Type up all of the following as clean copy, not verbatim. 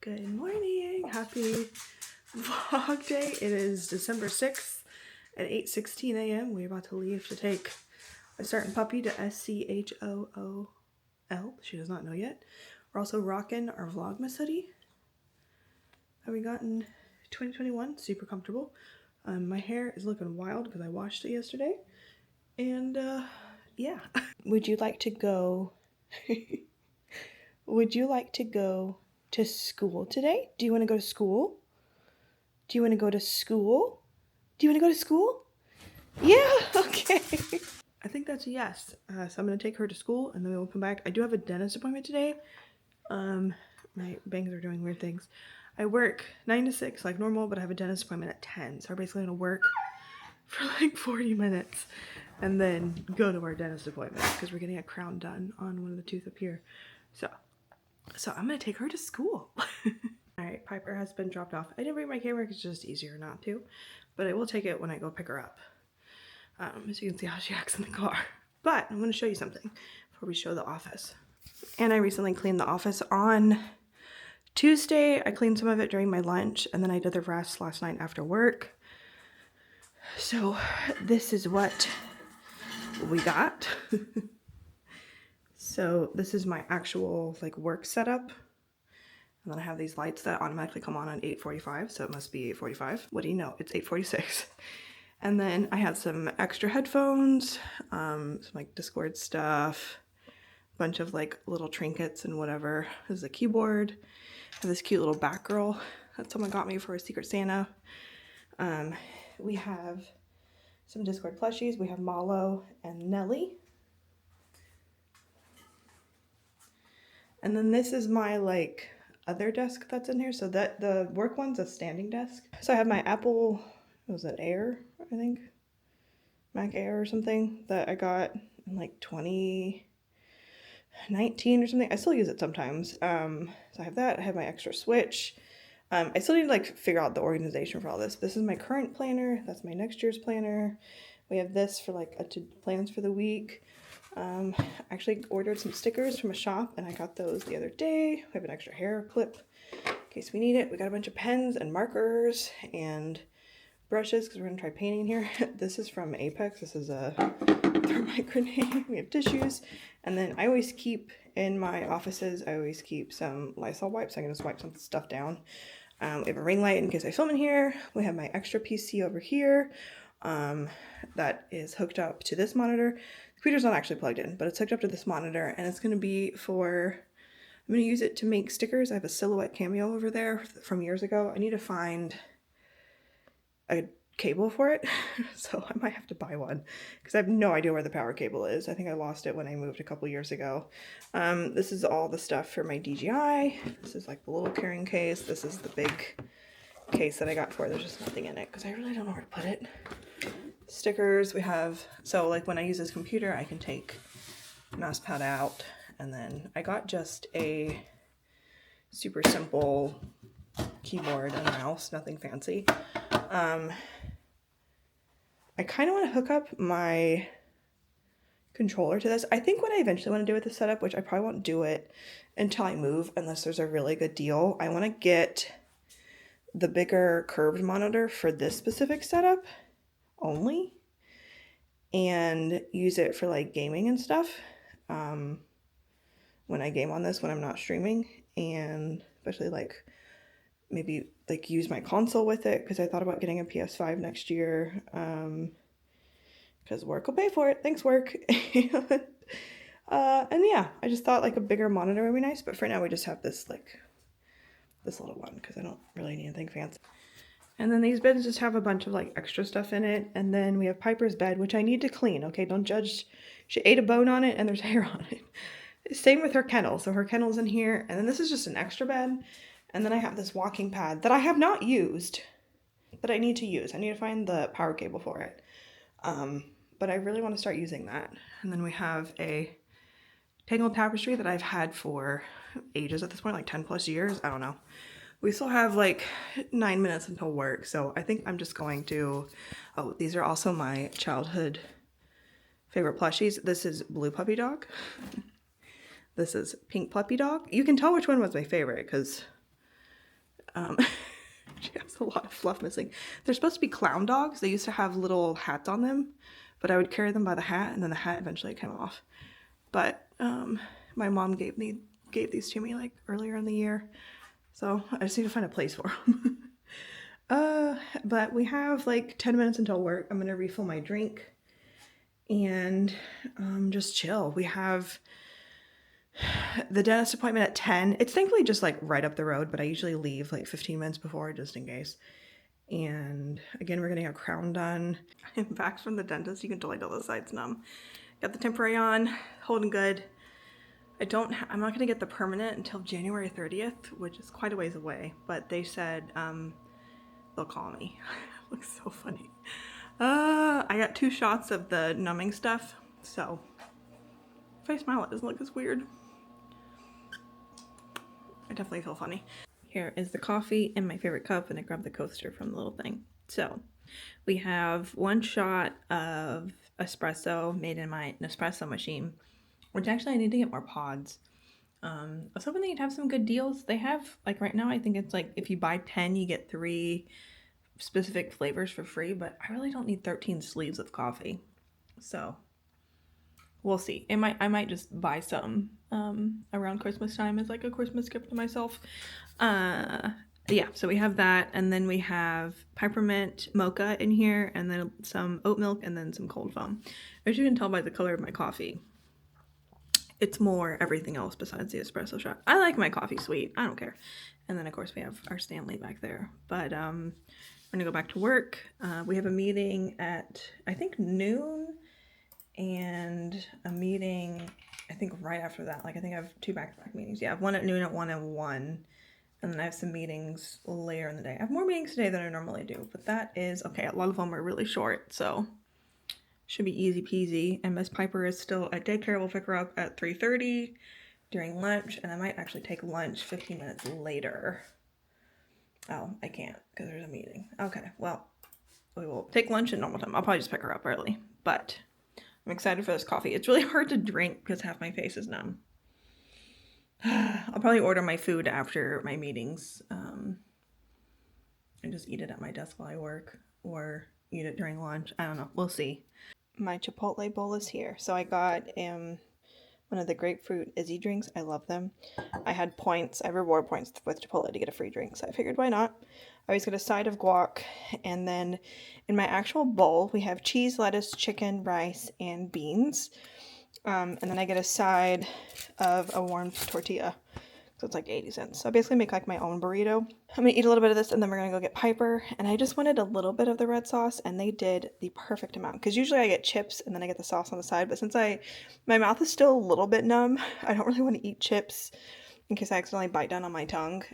Good morning, happy vlog day. It is December 6th at 8:16 a.m. We're about to leave to take a certain puppy to SCHOOL. She does not know yet. We're also rocking our Vlogmas hoodie that we got in 2021, super comfortable. My hair is looking wild because I washed it yesterday. And yeah. Would you like to go to school today? Do you want to go to school? Do you want to go to school? Do you want to go to school? Yeah, okay. I think that's a yes. So I'm going to take her to school and then we'll come back. I do have a dentist appointment today. My bangs are doing weird things. I work 9 to 6 like normal, but I have a dentist appointment at 10. So we're basically going to work for like 40 minutes and then go to our dentist appointment because we're getting a crown done on one of the teeth up here. So I'm going to take her to school. Alright, Piper has been dropped off. I didn't bring my camera because it's just easier not to, but I will take it when I go pick her up. So you can see how she acts in the car. But I'm going to show you something before we show the office. And I recently cleaned the office on Tuesday. I cleaned some of it during my lunch, and then I did the rest last night after work. So this is what we got. So this is my actual like work setup. And then I have these lights that automatically come on 8:45, so it must be 8:45. What do you know? It's 8:46. And then I had some extra headphones, some like Discord stuff, a bunch of like little trinkets and whatever. This is a keyboard. I have this cute little Batgirl that someone got me for a Secret Santa. We have some Discord plushies. We have Malo and Nelly. And then this is my like other desk that's in here. So that the work one's a standing desk. So I have my Apple, what was it, Air, I think? Mac Air or something that I got in like 2019 or something. I still use it sometimes. So I have that. I have my extra switch. I still need to like figure out the organization for all this. This is my current planner. That's my next year's planner. We have this for like plans for the week. I actually ordered some stickers from a shop and I got those the other day. We have an extra hair clip in case we need it. We got a bunch of pens and markers and brushes because we're going to try painting here. This is from Apex. This is a thermite grenade. We have tissues. And then I always keep in my offices, I always keep some Lysol wipes. I'm going to just wipe some stuff down. We have a ring light in case I film in here. We have my extra PC over here that is hooked up to this monitor. The computer's not actually plugged in, but it's hooked up to this monitor and it's going to be for, I'm going to use it to make stickers. I have a silhouette cameo over there from years ago. I need to find a cable for it, so I might have to buy one because I have no idea where the power cable is. I think I lost it when I moved a couple years ago. This is all the stuff for my DJI. This is like the little carrying case. This is the big case that I got for it. There's just nothing in it because I really don't know where to put it. Stickers we have, so like when I use this computer I can take mouse pad out, and then I got just a super simple keyboard and mouse, nothing fancy. I kind of want to hook up my controller to this. I think what I eventually want to do with this setup, which I probably won't do it until I move unless there's a really good deal, I want to get the bigger curved monitor for this specific setup only and use it for like gaming and stuff when I game on this when I'm not streaming, and especially like maybe like use my console with it because I thought about getting a PS5 next year because work will pay for it. Thanks, work. And yeah, I just thought like a bigger monitor would be nice, but for now we just have this like this little one because I don't really need anything fancy. And then these beds just have a bunch of like extra stuff in it. And then we have Piper's bed, which I need to clean. Okay, don't judge. She ate a bone on it and there's hair on it. Same with her kennel. So her kennel's in here. And then this is just an extra bed. And then I have this walking pad that I have not used, that I need to use. I need to find the power cable for it. But I really want to start using that. And then we have a tangled tapestry that I've had for ages at this point, like 10 plus years. I don't know. We still have like 9 minutes until work, so I think I'm just going to, oh, these are also my childhood favorite plushies. This is Blue Puppy Dog. This is Pink Puppy Dog. You can tell which one was my favorite because She has a lot of fluff missing. They're supposed to be clown dogs. They used to have little hats on them, but I would carry them by the hat, and then the hat eventually came off. But my mom gave these to me like earlier in the year, so I just need to find a place for them. But we have like 10 minutes until work. I'm gonna refill my drink and just chill. We have the dentist appointment at 10. It's thankfully just like right up the road, but I usually leave like 15 minutes before just in case. And again, we're getting a crown done. I'm back from the dentist. You can totally tell the side's numb. Got the temporary on, holding good. I'm not gonna get the permanent until January 30th, which is quite a ways away, but they said they'll call me. It looks so funny. I got 2 shots of the numbing stuff, so if I smile, it doesn't look as weird. I definitely feel funny. Here is the coffee in my favorite cup, and I grabbed the coaster from the little thing. So we have 1 shot of espresso made in my Nespresso machine, which actually I need to get more pods. I was hoping they'd have some good deals. They have, like right now, I think it's like if you buy 10, you get 3 specific flavors for free, but I really don't need 13 sleeves of coffee. So we'll see. I might just buy some around Christmas time as like a Christmas gift to myself. Yeah, so we have that, and then we have peppermint mocha in here, and then some oat milk, and then some cold foam. As you can tell by the color of my coffee, it's more everything else besides the espresso shot. I like my coffee sweet. I don't care. And then, of course, we have our Stanley back there. But I'm going to go back to work. We have a meeting at, I think, noon, and a meeting, I think, right after that. Like, I think I have 2 back-to-back meetings. Yeah, I have one at noon at 1 and 1. And then I have some meetings later in the day. I have more meetings today than I normally do. But that is, okay, a lot of them are really short, so should be easy peasy. And Miss Piper is still at daycare. We'll pick her up at 3:30 during lunch, and I might actually take lunch 15 minutes later. Oh, I can't because there's a meeting. Okay, well, we will take lunch at normal time. I'll probably just pick her up early, but I'm excited for this coffee. It's really hard to drink because half my face is numb. I'll probably order my food after my meetings and just eat it at my desk while I work, or eat it during lunch. I don't know. We'll see. My Chipotle bowl is here. So I got one of the grapefruit Izzy drinks. I love them. I had points. I reward points with Chipotle to get a free drink, so I figured why not. I always get a side of guac, and then in my actual bowl we have cheese, lettuce, chicken, rice, and beans. And then I get a side of a warm tortilla. So it's like 80 cents. So I basically make like my own burrito. I'm going to eat a little bit of this, and then we're going to go get Piper. And I just wanted a little bit of the red sauce, and they did the perfect amount. Because usually I get chips, and then I get the sauce on the side. But since my mouth is still a little bit numb, I don't really want to eat chips in case I accidentally bite down on my tongue.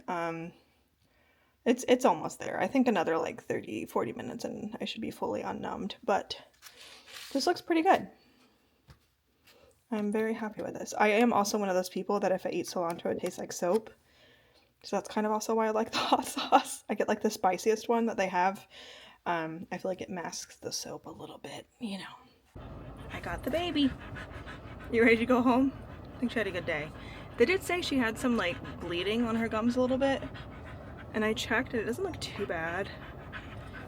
It's almost there. I think another like 30-40 minutes, and I should be fully unnumbed. But this looks pretty good. I'm very happy with this. I am also one of those people that if I eat cilantro, it tastes like soap. So that's kind of also why I like the hot sauce. I get like the spiciest one that they have. I feel like it masks the soap a little bit, you know. I got the baby. You ready to go home? I think she had a good day. They did say she had some like bleeding on her gums a little bit. And I checked and it doesn't look too bad.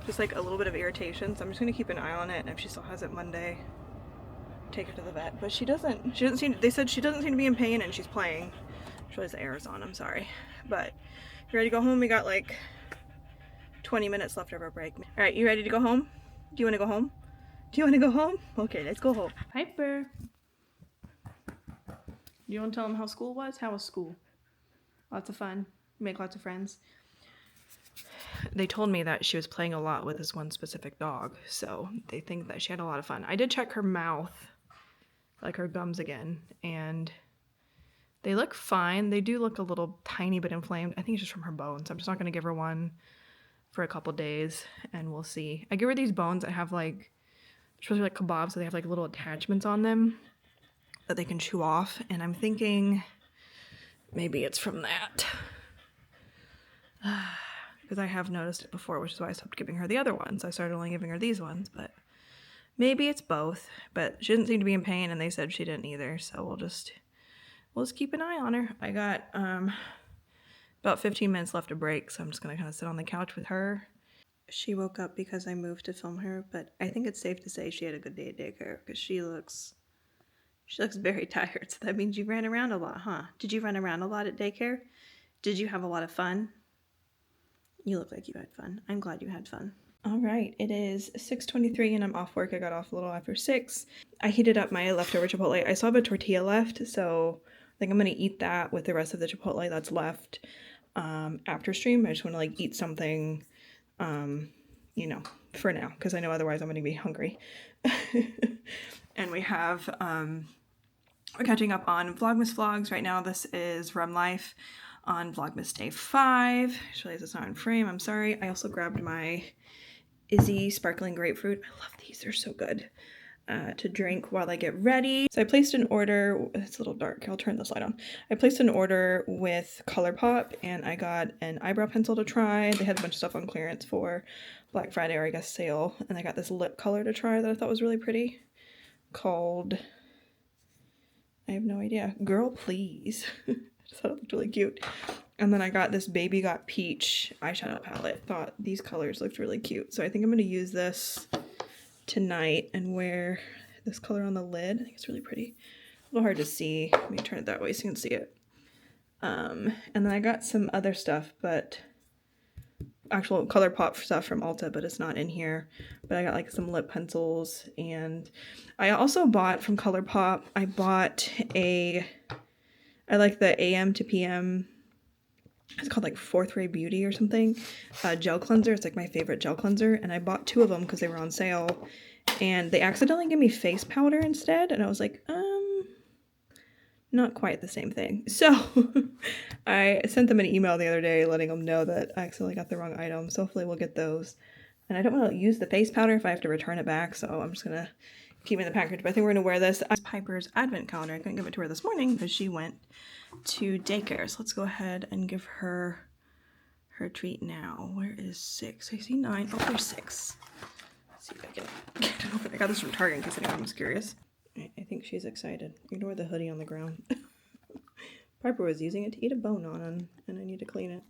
Just like a little bit of irritation. So I'm just going to keep an eye on it. And if she still has it Monday, take her to the vet. But she doesn't seem, they said she doesn't seem to be in pain, and she's playing. She has the airs on, I'm sorry. But you ready to go home? We got like 20 minutes left of our break. All right, you ready to go home? Do you want to go home? Do you want to go home? Okay, let's go home. Piper. You want to tell them how school was? How was school? Lots of fun. Make lots of friends. They told me that she was playing a lot with this one specific dog, so they think that she had a lot of fun. I did check her mouth, like her gums again, and they look fine. They do look a little tiny bit inflamed. I think it's just from her bones. I'm just not going to give her one for a couple days, and we'll see. I give her these bones that have like, supposed to be like kebabs, so they have like little attachments on them that they can chew off, and I'm thinking maybe it's from that. Because I have noticed it before, which is why I stopped giving her the other ones. I started only giving her these ones, but maybe it's both. But she didn't seem to be in pain, and they said she didn't either, so we'll just keep an eye on her. I got About 15 minutes left of break, so I'm just gonna kind of sit on the couch with her. She woke up because I moved to film her, but I think it's safe to say she had a good day at daycare because she looks very tired. So that means you ran around a lot, huh? Did you run around a lot at daycare? Did you have a lot of fun? You look like you had fun. I'm glad you had fun. All right, it is 6:23 and I'm off work. I got off a little after 6. I heated up my leftover Chipotle. I still have a tortilla left, so I think I'm gonna eat that with the rest of the Chipotle that's left after stream. I just want to like eat something, you know, for now, because I know otherwise I'm gonna be hungry. And we have we're catching up on Vlogmas vlogs right now. This is Rum Life on Vlogmas Day 5. I just realized it's not in frame. I'm sorry. I also grabbed my Izzy sparkling grapefruit. I love these. They're so good to drink while I get ready. So I placed an order. It's a little dark. I'll turn this light on. I placed an order with ColourPop and I got an eyebrow pencil to try. They had a bunch of stuff on clearance for Black Friday, or I guess sale. And I got this lip color to try that I thought was really pretty called, I have no idea, Girl Please. I just thought it looked really cute. And then I got this Baby Got Peach eyeshadow palette. Thought these colors looked really cute. So I think I'm going to use this tonight and wear this color on the lid. I think it's really pretty. A little hard to see. Let me turn it that way so you can see it. And then I got some other stuff, but actual ColourPop stuff from Ulta, but it's not in here. But I got like some lip pencils, and I also bought from ColourPop, I bought I like the AM to PM, it's called like Fourth Ray Beauty or something, gel cleanser. It's like my favorite gel cleanser, and I bought 2 of them because they were on sale, and they accidentally gave me face powder instead, and I was like, not quite the same thing. So I sent them an email the other day letting them know that I accidentally got the wrong item, so hopefully we'll get those. And I don't want to use the face powder if I have to return it back, so I'm just gonna keep it in the package, but I think we're gonna wear this. Piper's advent calendar. I couldn't give it to her this morning because she went to daycare. So let's go ahead and give her her treat now. Where is 6? I see 9. Oh, there's 6. Let's see if I can get it open. I got this from Target in case anyone was curious. I think she's excited. Ignore the hoodie on the ground. Piper was using it to eat a bone on, and I need to clean it.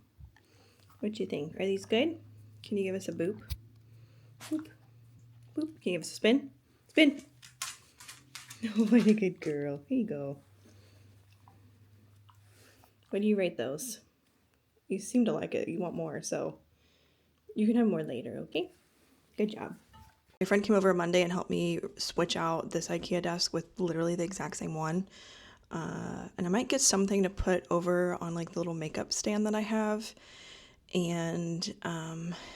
What do you think? Are these good? Can you give us a boop? Boop. Boop. Can you give us a spin? Spin! Oh, what a good girl. Here you go. What do you rate those? You seem to like it. You want more, so you can have more later, okay? Good job. My friend came over Monday and helped me switch out this IKEA desk with literally the exact same one. And I might get something to put over on like the little makeup stand that I have, and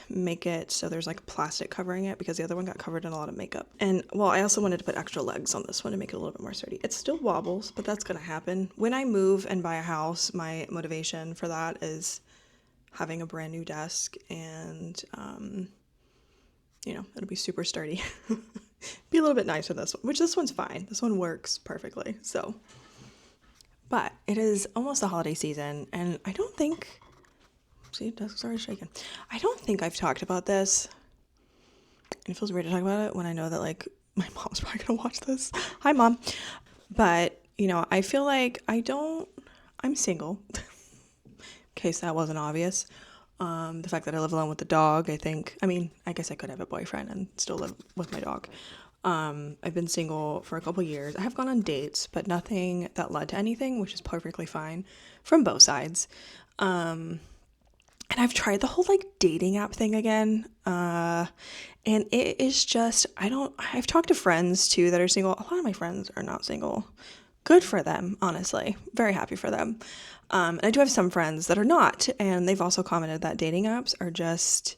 make it so there's like plastic covering it, because the other one got covered in a lot of makeup. And well, I also wanted to put extra legs on this one to make it a little bit more sturdy. It still wobbles, but that's gonna happen. When I move and buy a house, my motivation for that is having a brand new desk, and you know, it'll be super sturdy. Be a little bit nicer this one, which this one's fine. This one works perfectly, so. But it is almost the holiday season, and I don't think, see, desk started shaking. I don't think I've talked about this. And it feels weird to talk about it when I know that like my mom's probably gonna watch this. Hi, Mom. But, you know, I feel like I'm single. In case that wasn't obvious. The fact that I live alone with the dog, I guess I could have a boyfriend and still live with my dog. I've been single for a couple years. I have gone on dates, but nothing that led to anything, which is perfectly fine from both sides. And I've tried the whole like dating app thing again. And it is just, I've talked to friends too that are single. A lot of my friends are not single. Good for them, honestly. Very happy for them. And I do have some friends that are not, and they've also commented that dating apps are just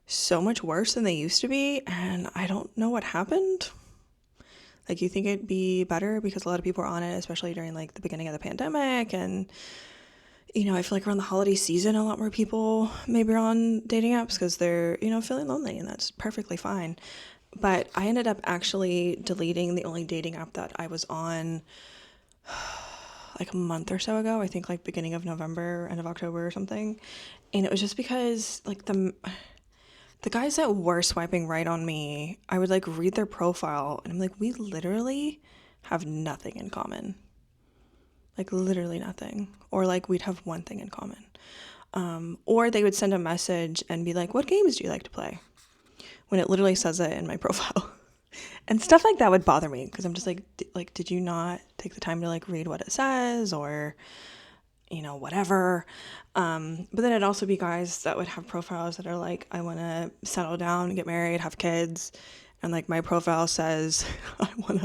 so much worse than they used to be, and I don't know what happened. Like, you think it'd be better because a lot of people are on it, especially during like the beginning of the pandemic, and you know, I feel like around the holiday season, a lot more people maybe are on dating apps because they're, you know, feeling lonely, and that's perfectly fine. But I ended up actually deleting the only dating app that I was on like a month or so ago. I think like beginning of November, end of October or something. And it was just because like the guys that were swiping right on me, I would like read their profile and I'm like, we literally have nothing in common. like literally nothing. Or like we'd have one thing in common. Or they would send a message and be like, what games do you like to play? When it literally says it in my profile. And stuff like that would bother me because I'm just like, did you not take the time to like read what it says or, you know, whatever. But then it'd also be guys that would have profiles that are like, I want to settle down, get married, have kids. And like my profile says, I want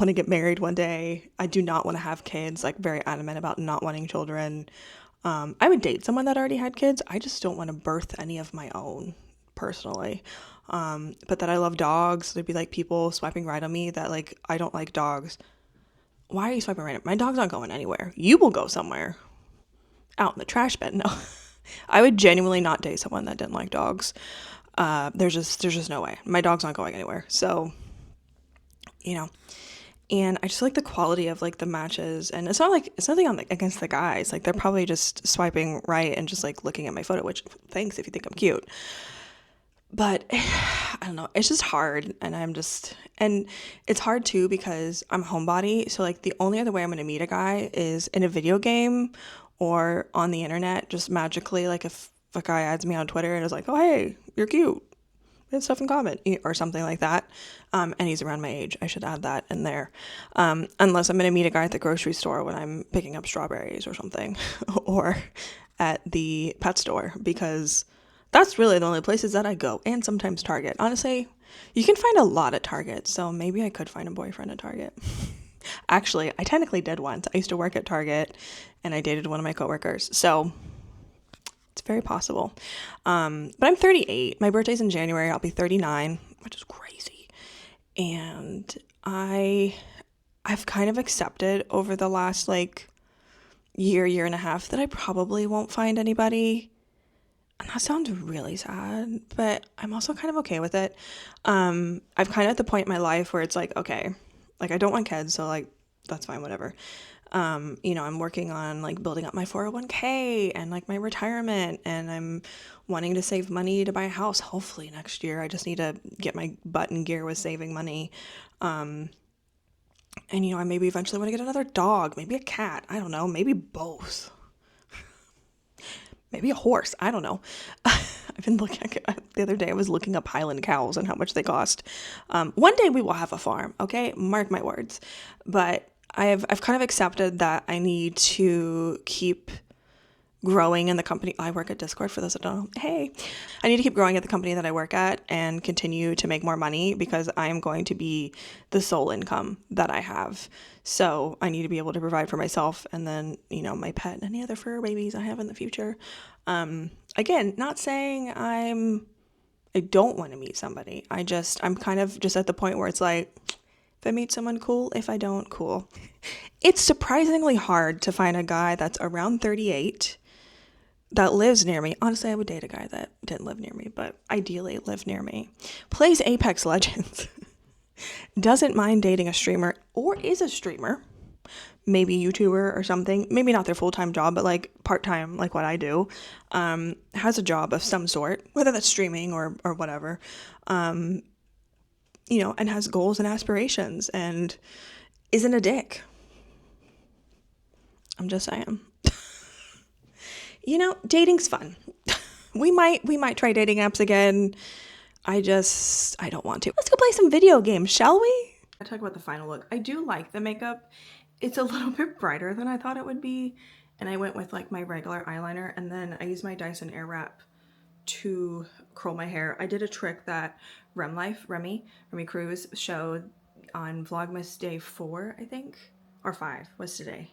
to get married one day. I do not want to have kids, like very adamant about not wanting children. I would date someone that already had kids. I just don't want to birth any of my own personally. But that I love dogs. There'd be like people swiping right on me that like, I don't like dogs. Why are you swiping right? My dog's not going anywhere. You will go somewhere. Out in the trash bin. No. I would genuinely not date someone that didn't like dogs. There's just no way. My dog's not going anywhere. So, you know, and I just like the quality of like the matches, and it's nothing on against the guys. Like they're probably just swiping right and just like looking at my photo, which thanks if you think I'm cute. But I don't know, it's just hard, and it's hard too because I'm a homebody, so like the only other way I'm going to meet a guy is in a video game or on the internet, just magically, like if a guy adds me on Twitter and is like, oh hey, you're cute, we have stuff in common or something like that, and he's around my age, I should add that in there, unless I'm going to meet a guy at the grocery store when I'm picking up strawberries or something or at the pet store, because that's really the only places that I go, and sometimes Target. Honestly, you can find a lot at Target, so maybe I could find a boyfriend at Target. Actually, I technically did once. I used to work at Target, and I dated one of my coworkers, so it's very possible. But I'm 38. My birthday's in January. I'll be 39, which is crazy. And I've kind of accepted over the last like year and a half that I probably won't find anybody. And that sounds really sad, but I'm also kind of okay with it. I'm kind of at the point in my life where it's like, okay, like I don't want kids, so like that's fine, whatever. You know, I'm working on like building up my 401k and like my retirement, and I'm wanting to save money to buy a house hopefully next year. I just need to get my butt in gear with saving money. And you know, I maybe eventually want to get another dog, maybe a cat, I don't know, maybe both. Maybe a horse. I don't know. I've been looking the other day. I was looking up Highland cows and how much they cost. One day we will have a farm. Okay, mark my words. But I've kind of accepted that I need to keep growing in the company. I work at Discord, for those that don't know. Hey, I need to keep growing at the company that I work at and continue to make more money because I am going to be the sole income that I have. So I need to be able to provide for myself and then, you know, my pet and any other fur babies I have in the future. Again, not saying I don't want to meet somebody. I'm kind of just at the point where it's like, if I meet someone, cool. If I don't, cool. It's surprisingly hard to find a guy that's around 38 that lives near me. Honestly, I would date a guy that didn't live near me, but ideally live near me. Plays Apex Legends. Doesn't mind dating a streamer or is a streamer. Maybe YouTuber or something. Maybe not their full-time job, but like part-time, like what I do. Has a job of some sort, whether that's streaming or whatever. You know, and has goals and aspirations and isn't a dick. I'm just saying. You know, dating's fun. We might try dating apps again. I don't want to. Let's go play some video games, shall we? I talk about the final look. I do like the makeup. It's a little bit brighter than I thought it would be. And I went with like my regular eyeliner, and then I used my Dyson Airwrap to curl my hair. I did a trick that Remy Cruz showed on Vlogmas day 4, I think, or 5. What's today?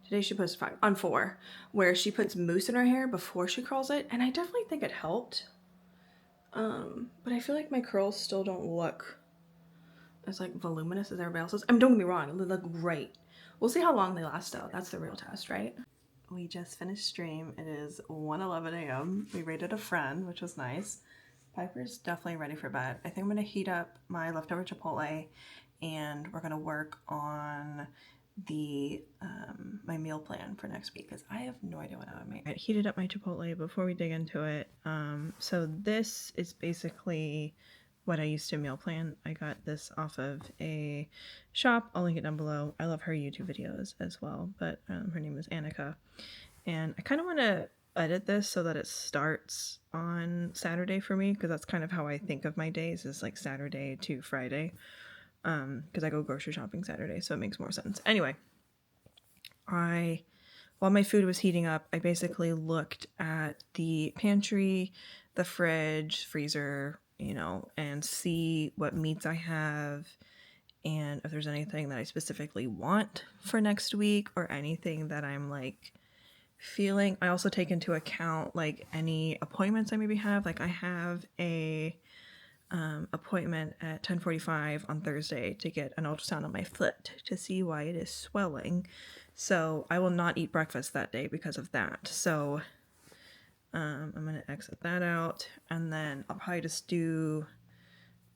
Today she posted 5 on 4, where she puts mousse in her hair before she curls it, and I definitely think it helped. But I feel like my curls still don't look as like voluminous as everybody else's. I mean, don't get me wrong, they look great. We'll see how long they last though. That's the real test, right? We just finished stream. It is 1:11 a.m. We raided a friend, which was nice. Piper's definitely ready for bed. I think I'm gonna heat up my leftover Chipotle, and we're gonna work on the my meal plan for next week because I have no idea what I would make. I heated up my Chipotle before we dig into it. So this is basically what I used to meal plan. I got this off of a shop. I'll link it down below. I love her YouTube videos as well, but her name is Annika. And I kind of want to edit this so that it starts on Saturday for me, because that's kind of how I think of my days, is like Saturday to Friday, because I go grocery shopping Saturday, so it makes more sense. Anyway, while my food was heating up, I basically looked at the pantry, the fridge, freezer, you know, and see what meats I have and if there's anything that I specifically want for next week or anything that I'm like feeling. I also take into account like any appointments I maybe have. Like I have a appointment at 10:45 on Thursday to get an ultrasound on my foot to see why it is swelling. So I will not eat breakfast that day because of that. So I'm going to exit that out, and then I'll probably just do,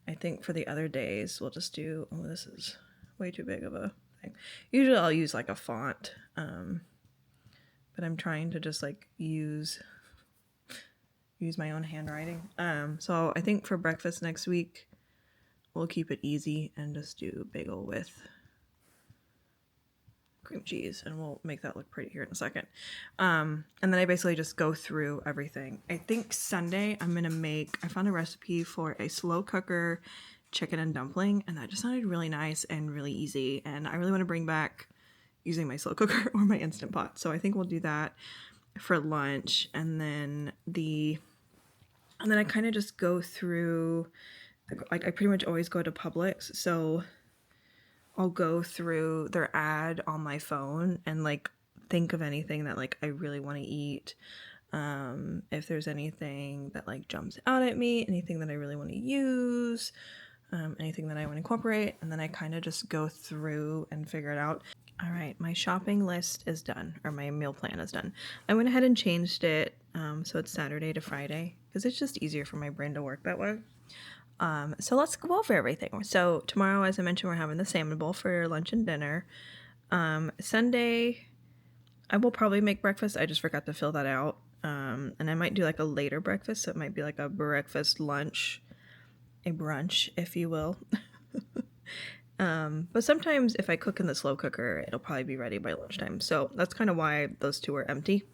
I think for the other days, we'll just do, oh, this is way too big of a thing. Usually I'll use like a font, but I'm trying to just like use my own handwriting. So I think for breakfast next week, we'll keep it easy and just do bagel with cream cheese, and we'll make that look pretty here in a second. And then I basically just go through everything. I think Sunday I found a recipe for a slow cooker chicken and dumpling, and that just sounded really nice and really easy, and I really want to bring back using my slow cooker or my Instant Pot. So I think we'll do that for lunch, and then I kind of just go through, like I pretty much always go to Publix, so I'll go through their ad on my phone and like think of anything that like I really want to eat. If there's anything that like jumps out at me, anything that I really want to use, anything that I want to incorporate, and then I kind of just go through and figure it out. All right, my shopping list is done, or my meal plan is done. I went ahead and changed it so it's Saturday to Friday, because it's just easier for my brain to work that way. So let's go over everything. So tomorrow, as I mentioned, we're having the salmon bowl for lunch and dinner. Sunday, I will probably make breakfast. I just forgot to fill that out. And I might do like a later breakfast. So it might be like a breakfast, lunch, a brunch, if you will. But sometimes if I cook in the slow cooker, it'll probably be ready by lunchtime. So that's kind of why those two are empty.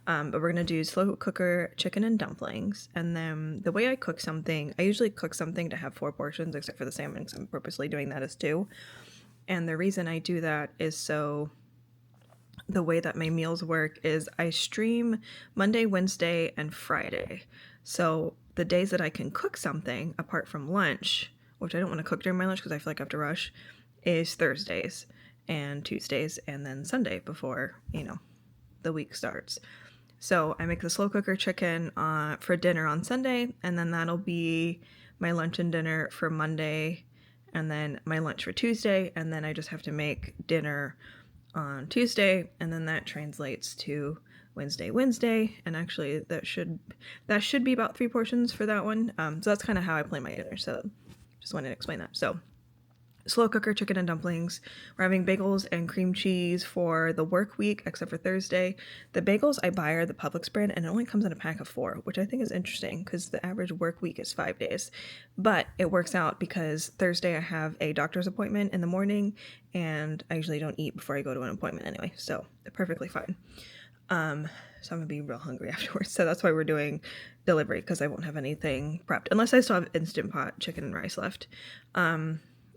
But we're going to do slow cooker chicken and dumplings. And then the way I cook something, I usually cook something to have 4 portions, except for the salmon, because I'm purposely doing that as 2. And the reason I do that is so the way that my meals work is I stream Monday, Wednesday, and Friday. So the days that I can cook something apart from lunch, which I don't want to cook during my lunch because I feel like I have to rush, is Thursdays and Tuesdays and then Sunday before, the week starts. So I make the slow cooker chicken for dinner on Sunday, and then that'll be my lunch and dinner for Monday, and then my lunch for Tuesday, and then I just have to make dinner on Tuesday, and then that translates to Wednesday, and actually that should be about 3 portions for that one. So that's kind of how I plan my dinner. So just wanted to explain that. So slow cooker chicken and dumplings. We're having bagels and cream cheese for the work week, except for Thursday. The bagels I buy are the Publix brand, and it only comes in a pack of 4, which I think is interesting because the average work week is 5 days. But it works out because Thursday I have a doctor's appointment in the morning, and I usually don't eat before I go to an appointment anyway, so they're perfectly fine. So I'm gonna be real hungry afterwards. So that's why we're doing delivery, because I won't have anything prepped unless I still have Instant Pot chicken and rice left.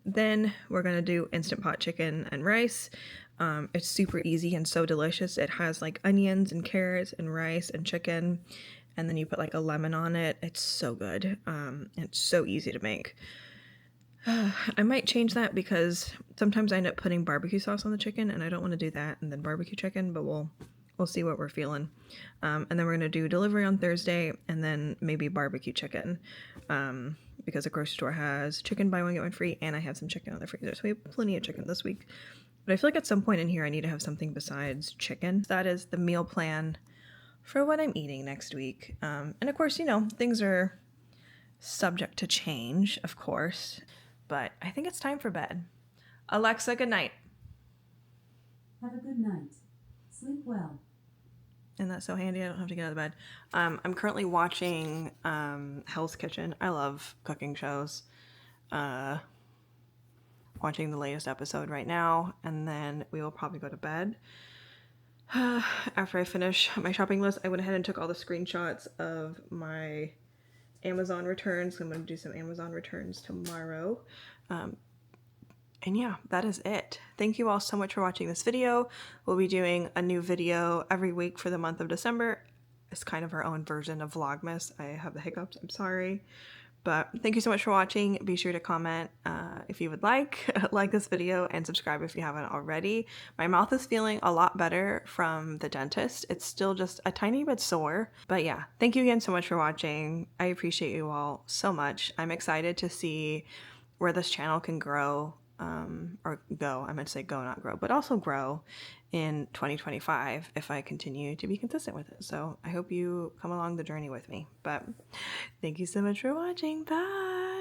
Then we're going to do Instant Pot chicken and rice. It's super easy and so delicious. It has like onions and carrots and rice and chicken, and then you put like a lemon on it. It's so good. It's so easy to make. I might change that because sometimes I end up putting barbecue sauce on the chicken, and I don't want to do that and then barbecue chicken, but we'll see what we're feeling. And then we're going to do delivery on Thursday, and then maybe barbecue chicken. Because the grocery store has chicken buy one get one free, and I have some chicken on the freezer, so we have plenty of chicken this week. But I feel like at some point in here I need to have something besides chicken. That is the meal plan for what I'm eating next week. And of course, things are subject to change, of course, but I think it's time for bed. Alexa, good night. Have a good night. Sleep well. And that's so handy. I don't have to get out of bed. I'm currently watching Hell's Kitchen. I love cooking shows. Watching the latest episode right now, and then we will probably go to bed. After I finish my shopping list, I went ahead and took all the screenshots of my Amazon returns. I'm going to do some Amazon returns tomorrow. And yeah, that is it. Thank you all so much for watching this video. We'll be doing a new video every week for the month of December. It's kind of our own version of Vlogmas. I have the hiccups, I'm sorry. But thank you so much for watching. Be sure to comment if you would like this video, and subscribe if you haven't already. My mouth is feeling a lot better from the dentist. It's still just a tiny bit sore. But yeah, thank you again so much for watching. I appreciate you all so much. I'm excited to see where this channel can grow, or go. I meant to say go, not grow, but also grow in 2025 if I continue to be consistent with it. So I hope you come along the journey with me. But thank you so much for watching. Bye.